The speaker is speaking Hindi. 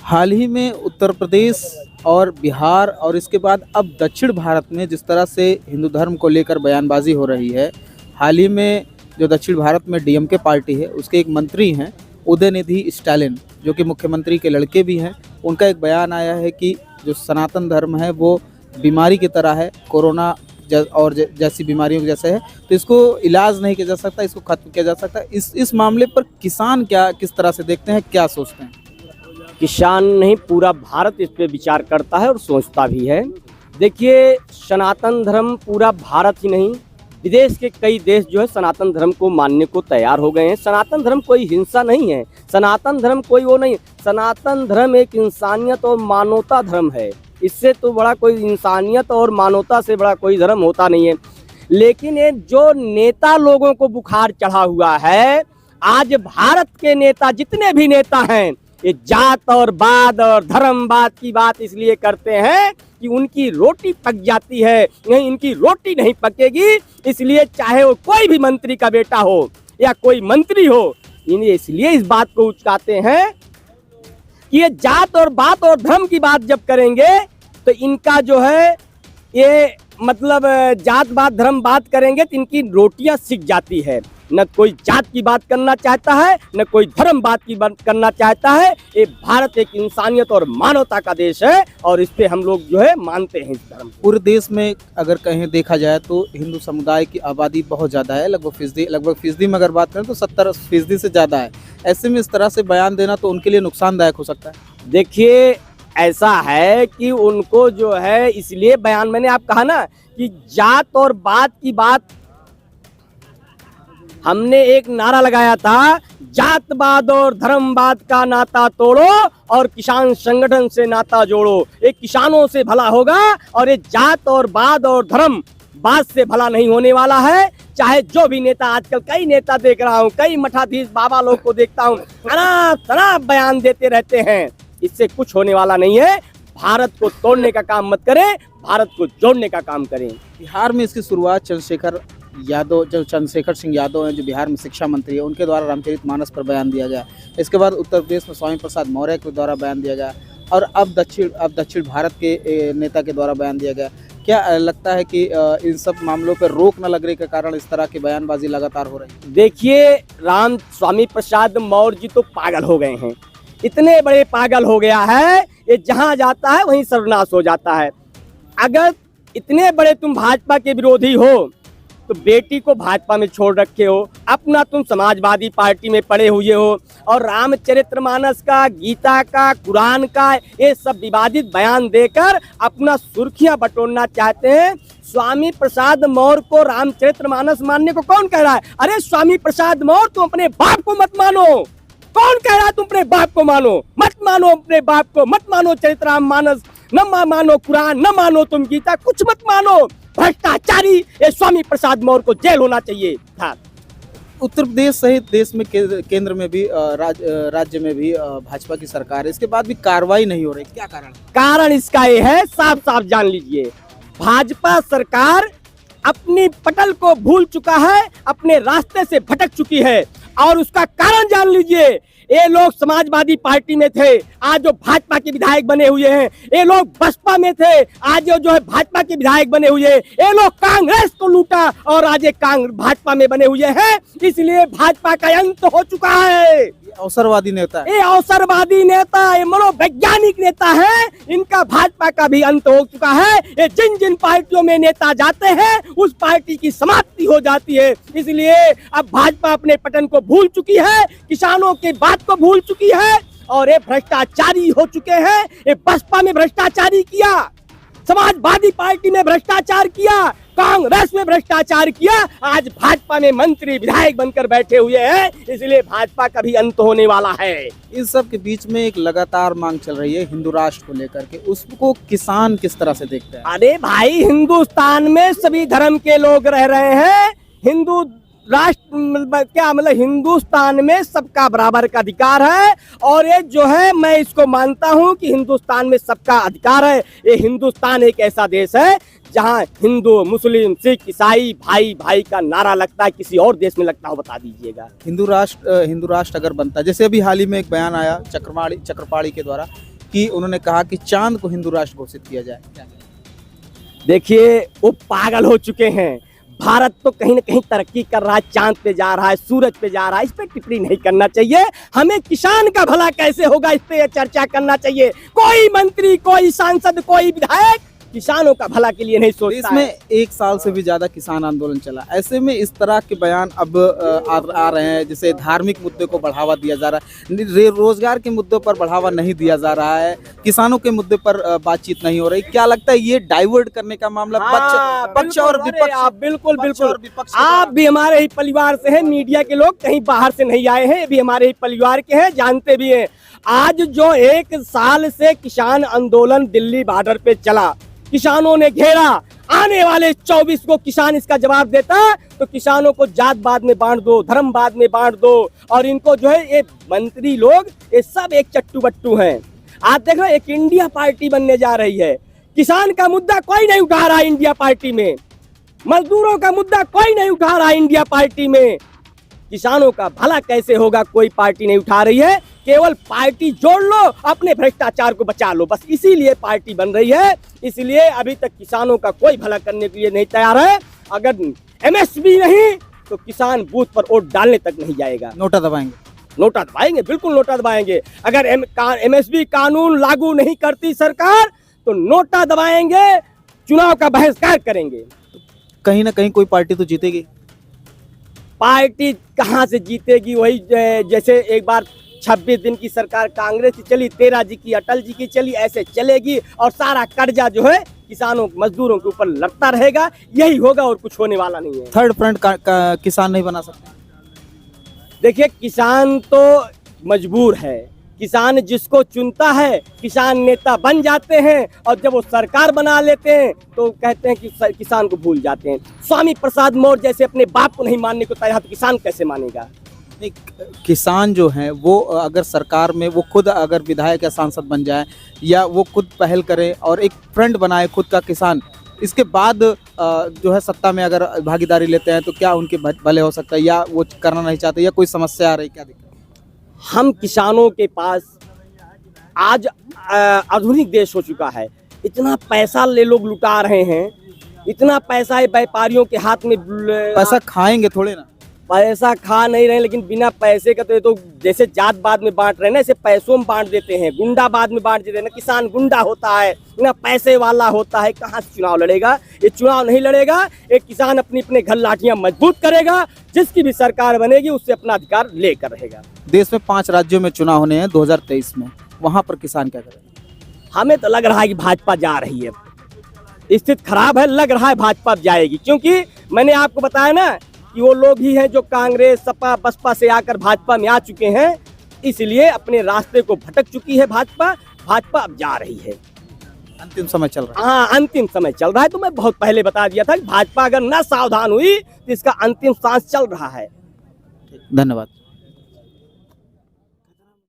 हाल ही में उत्तर प्रदेश और बिहार और इसके बाद अब दक्षिण भारत में जिस तरह से हिंदू धर्म को लेकर बयानबाजी हो रही है। हाल ही में जो दक्षिण भारत में डीएमके पार्टी है उसके एक मंत्री हैं उदयनिधि स्टालिन, जो कि मुख्यमंत्री के लड़के भी हैं। उनका एक बयान आया है कि जो सनातन धर्म है वो बीमारी की तरह है, कोरोना और जैसी बीमारियों के जैसे है, तो इसको इलाज नहीं किया जा सकता, इसको खत्म किया जा सकता है। इस मामले पर किसान किस तरह से देखते हैं, क्या सोचते हैं? किसान नहीं, पूरा भारत इस पे विचार करता है और सोचता भी है। देखिए, सनातन धर्म पूरा भारत ही नहीं, विदेश के कई देश जो है सनातन धर्म को मानने को तैयार हो गए हैं। सनातन धर्म कोई हिंसा नहीं है, सनातन धर्म कोई वो नहीं, सनातन धर्म एक इंसानियत और मानवता धर्म है। इससे तो बड़ा कोई इंसानियत और मानवता से बड़ा कोई धर्म होता नहीं है। लेकिन ये जो नेता लोगों को बुखार चढ़ा हुआ है, आज भारत के नेता जितने भी नेता हैं, ये जात और वाद और धर्मवाद की बात इसलिए करते हैं कि उनकी रोटी पक जाती है, नहीं इनकी रोटी नहीं पकेगी। इसलिए चाहे वो कोई भी मंत्री का बेटा हो या कोई मंत्री हो, इन्हें इसलिए इस बात को उचकाते हैं कि ये जात और बात और धर्म की बात जब करेंगे तो इनका जो है ये मतलब जात बात धर्म बात करेंगे तो इनकी रोटियां सिक जाती है। न कोई जात की बात करना चाहता है, न कोई धर्म बात की बात करना चाहता है। ये भारत एक इंसानियत और मानवता का देश है और इस पे हम लोग जो है मानते हैं इस धर्म। पूरे देश में अगर कहीं देखा जाए तो हिंदू समुदाय की आबादी बहुत ज़्यादा है, लगभग फीसदी में अगर बात करें तो 70% से ज़्यादा है। ऐसे में इस तरह से बयान देना तो उनके लिए नुकसानदायक हो सकता है। देखिए, ऐसा है कि उनको जो है इसलिए बयान, मैंने आप कहा ना कि जात और बात की बात, हमने एक नारा लगाया था, जातवाद और धर्मवाद का नाता तोड़ो और किसान संगठन से नाता जोड़ो। ये किसानों से भला होगा और ये जात और वाद और धर्म बात से भला नहीं होने वाला है। चाहे जो भी नेता, आजकल कई नेता देख रहा हूँ, कई मठाधीश बाबा लोग को देखता हूँ, अनाप बयान देते रहते हैं, इससे कुछ होने वाला नहीं है। भारत को तोड़ने का काम मत करें, भारत को जोड़ने का काम करें। बिहार में इसकी शुरुआत चंद्रशेखर सिंह यादव हैं, जो बिहार में शिक्षा मंत्री है, उनके द्वारा रामचरितमानस पर बयान दिया गया। इसके बाद उत्तर प्रदेश में स्वामी प्रसाद मौर्य के द्वारा बयान दिया गया और अब दक्षिण भारत के नेता के द्वारा बयान दिया गया। क्या लगता है कि इन सब मामलों पर रोक न लगने के कारण इस तरह की बयानबाजी लगातार हो रही है? देखिए, स्वामी प्रसाद मौर्य जी तो पागल हो गए हैं, इतने बड़े पागल हो गया है, ये जहां जाता है वहीं सर्वनाश हो जाता है। अगर इतने बड़े तुम भाजपा के विरोधी हो तो बेटी को भाजपा में छोड़ रखे हो, अपना तुम समाजवादी पार्टी में पड़े हुए हो और रामचरितमानस का, गीता का, कुरान का ये सब विवादित बयान देकर अपना सुर्खियां बटोरना चाहते हैं। स्वामी प्रसाद मौर्य को रामचरितमानस मानने को कौन कह रहा है? अरे स्वामी प्रसाद मौर्य, तुम अपने बाप को मत मानो। कौन कह रहा है तुम अपने बाप को मानो? मत मानो अपने बाप को, मत मानो चरितमानस, न मानो कुरान, न मानो तुम गीता, कुछ मत मानो। भ्रष्टाचारी ये स्वामी प्रसाद मौर्य को जेल होना चाहिए था। उत्तर प्रदेश सहित देश में केंद्र में भी राज्य में भी भाजपा की सरकार है, इसके बाद भी कार्रवाई नहीं हो रही, क्या कारण? कारण इसका ये है, साफ साफ जान लीजिए, भाजपा सरकार अपनी पटल को भूल चुका है, अपने रास्ते से भटक चुकी है और उसका कारण जान लीजिए। ये लोग समाजवादी पार्टी में थे, आज जो भाजपा के विधायक बने हुए हैं। ये लोग बसपा में थे, आज जो है भाजपा के विधायक बने हुए हैं। ये लोग कांग्रेस को लूटा और आज भाजपा में बने हुए हैं। इसलिए भाजपा का अंत हो चुका है। अवसरवादी नेता, ये अवसरवादी नेता, ये मनोवैज्ञानिक नेता है, इनका भाजपा का भी अंत हो चुका है। ये जिन जिन पार्टियों में नेता जाते हैं उस पार्टी की समाप्ति हो जाती है। इसलिए अब भाजपा अपने पतन को भूल चुकी है, किसानों की बात को भूल चुकी है और ये भ्रष्टाचारी हो चुके हैं। ये बसपा में भ्रष्टाचारी किया, समाजवादी पार्टी में भ्रष्टाचार किया, कांग्रेस में भ्रष्टाचार किया, आज भाजपा में मंत्री विधायक बनकर बैठे हुए हैं। इसलिए भाजपा का भी अंत होने वाला है। इस सब के बीच में एक लगातार मांग चल रही है हिंदू राष्ट्र को लेकर के, उसको किसान किस तरह से देखते हैं? अरे भाई, हिंदुस्तान में सभी धर्म के लोग रह रहे हैं। हिंदू राष्ट्र क्या मतलब, हिंदुस्तान में सबका बराबर का अधिकार है और ये जो है मैं इसको मानता हूं कि हिंदुस्तान में सबका अधिकार है। ये हिंदुस्तान एक ऐसा देश है जहां हिंदू, मुस्लिम, सिख, ईसाई भाई भाई का नारा लगता है। किसी और देश में लगता हो बता दीजिएगा। हिंदू राष्ट्र अगर बनता, जैसे अभी हाल ही में एक बयान आया चक्रपाणी के द्वारा कि उन्होंने कहा कि चांद को हिंदू राष्ट्र घोषित किया जाए। क्या कहें? देखिए वो पागल हो चुके हैं। भारत तो कहीं ना कहीं तरक्की कर रहा है, चांद पे जा रहा है, सूरज पे जा रहा है, इस पे टिप्पणी नहीं करना चाहिए। हमें किसान का भला कैसे होगा इस पे चर्चा करना चाहिए। कोई मंत्री, कोई सांसद, कोई विधायक किसानों का भला के लिए नहीं सोचता देश में है। 1 साल से भी ज्यादा किसान आंदोलन चला, ऐसे में इस तरह के बयान अब आ रहे हैं, जैसे धार्मिक मुद्दे को बढ़ावा दिया जा रहा है, रोजगार के मुद्दों पर बढ़ावा नहीं दिया जा रहा है, किसानों के मुद्दे पर बातचीत नहीं हो रही। क्या लगता है ये डाइवर्ट करने का मामला पक्ष और विपक्ष? आप बिल्कुल पक्ष और बिल्कुल विपक्ष आप भी हमारे ही परिवार से हैं, मीडिया के लोग कहीं बाहर से नहीं आए हैं, ये भी हमारे ही परिवार के हैं, जानते भी हैं। आज जो 1 साल से किसान आंदोलन दिल्ली बॉर्डर पे चला, किसानों ने घेरा, आने वाले 24 को किसान इसका जवाब देता तो किसानों को जात बाद में बांट दो, धर्म बाद में बांट दो, और इनको जो है ये मंत्री लोग ये सब एक चट्टू बट्टू हैं। आज देख रहे एक इंडिया पार्टी बनने जा रही है, किसान का मुद्दा कोई नहीं उठा रहा इंडिया पार्टी में, मजदूरों का मुद्दा कोई नहीं उठा रहा इंडिया पार्टी में, किसानों का भला कैसे होगा कोई पार्टी नहीं उठा रही है। केवल पार्टी जोड़ लो, अपने भ्रष्टाचार को बचा लो, बस इसीलिए पार्टी बन रही है। इसलिए अभी तक किसानों का कोई भला करने के लिए नहीं तैयार है। अगर एमएसपी नहीं तो किसान बूथ पर वोट डालने तक नहीं जाएगा। नोटा दबाएंगे? नोटा दबाएंगे, बिल्कुल नोटा दबाएंगे। अगर एमएसपी कानून लागू नहीं करती सरकार तो नोटा दबाएंगे, चुनाव का बहिष्कार करेंगे। कहीं ना कहीं कोई पार्टी तो जीतेगी। पार्टी कहाँ से जीतेगी? वही जैसे एक बार 26 दिन की सरकार कांग्रेस की चली, 13 जी की अटल जी की चली, ऐसे चलेगी और सारा कर्जा जो है किसानों मजदूरों के ऊपर लटता रहेगा। यही होगा और कुछ होने वाला नहीं है। थर्ड फ्रंट का किसान नहीं बना सकते? देखिए किसान तो मजबूर है, किसान जिसको चुनता है किसान नेता बन जाते हैं, और जब वो सरकार बना लेते हैं तो कहते हैं कि किसान को भूल जाते हैं। स्वामी प्रसाद मौर्य जैसे अपने बाप को नहीं मानने को तैयार तो किसान कैसे मानेगा? नहीं, किसान जो है वो अगर सरकार में वो खुद अगर विधायक या सांसद बन जाए, या वो खुद पहल करे और एक फ्रंट बनाए खुद का किसान, इसके बाद जो है सत्ता में अगर भागीदारी लेते हैं तो क्या उनके भले हो सकता है, या वो करना नहीं चाहते, या कोई समस्या आ रही, क्या दिक्कत? हम किसानों के पास आज आधुनिक देश हो चुका है, इतना पैसा ले लोग लुटा रहे हैं, इतना पैसा है व्यापारियों के हाथ में। पैसा खाएंगे थोड़े ना, पैसा खा नहीं रहे, लेकिन बिना पैसे का तो जैसे जात बाद में बांट रहे हैं ना, ऐसे पैसों में बांट देते हैं, गुंडा बाद में बांट देते हैं ना। किसान गुंडा होता है ना, पैसे वाला होता है, कहाँ से चुनाव लड़ेगा? ये चुनाव नहीं लड़ेगा। एक किसान अपने घर लाठियां मजबूत करेगा, जिसकी भी सरकार बनेगी उससे अपना अधिकार लेकर रहेगा। देश में 5 राज्यों में चुनाव होने हैं 2023 में, वहां पर किसान क्या करेंगे? हमें तो लग रहा है कि भाजपा जा रही है, स्थिति खराब है, लग रहा है भाजपा जाएगी, क्योंकि मैंने आपको बताया ना कि वो लोग ही हैं जो कांग्रेस, सपा, बसपा से आकर भाजपा में आ चुके हैं, इसलिए अपने रास्ते को भटक चुकी है भाजपा अब जा रही है। अंतिम समय चल रहा है। हाँ, अंतिम समय चल रहा है। तो मैं बहुत पहले बता दिया था कि भाजपा अगर न सावधान हुई तो इसका अंतिम सांस चल रहा है। धन्यवाद।